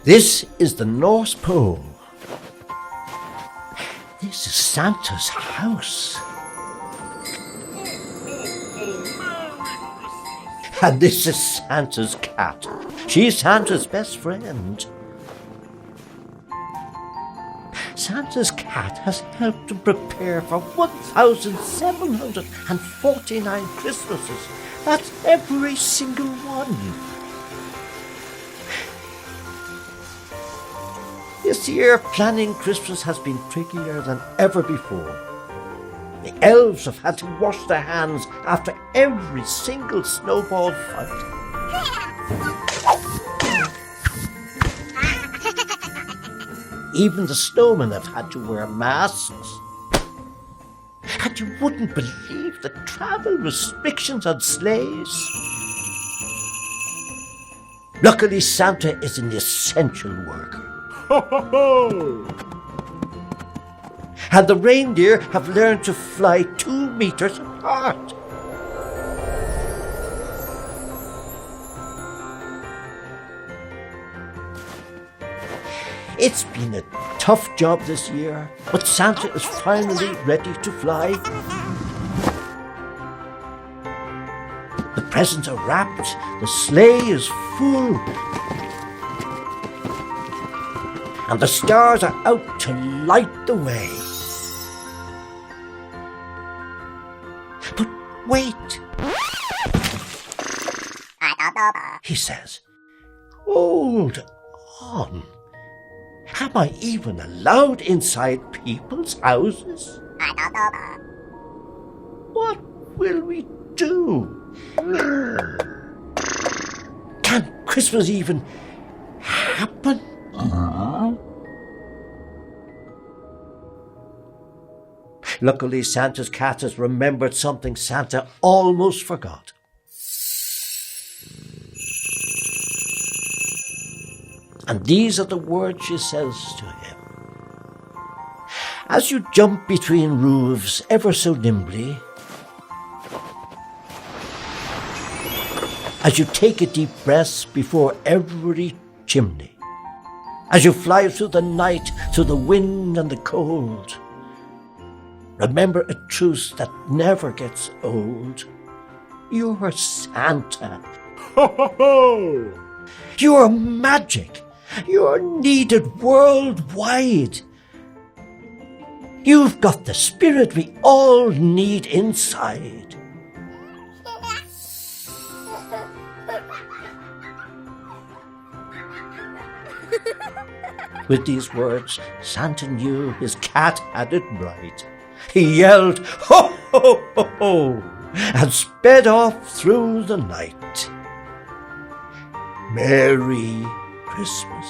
This is the North Pole. This is Santa's house. And this is Santa's cat. She's Santa's best friend. Santa's cat has helped to prepare for 1,749 Christmases. That's every single one. This year, planning Christmas has been trickier than ever before. The elves have had to wash their hands after every single snowball fight. Even the snowmen have had to wear masks. And you wouldn't believe the travel restrictions on sleighs. Luckily, Santa is an essential worker. Ho, ho, ho! And the reindeer have learned to fly 2 meters apart. It's been a tough job this year, but Santa is finally ready to fly. The presents are wrapped, the sleigh is full, and the stars are out to light the way. But wait, he says, hold on. Am I even allowed inside people's houses? What will we do? Can Christmas even happen? Luckily, Santa's cat has remembered something Santa almost forgot. And these are the words she says to him. As you jump between roofs ever so nimbly, as you take a deep breath before every chimney, as you fly through the night, through the wind and the cold, remember a truth that never gets old. You're Santa. Ho, ho, ho! You're magic. You're needed worldwide. You've got the spirit we all need inside. With these words, Santa knew his cat had it right. He yelled, ho, ho, ho, ho, and sped off through the night. Merry Christmas.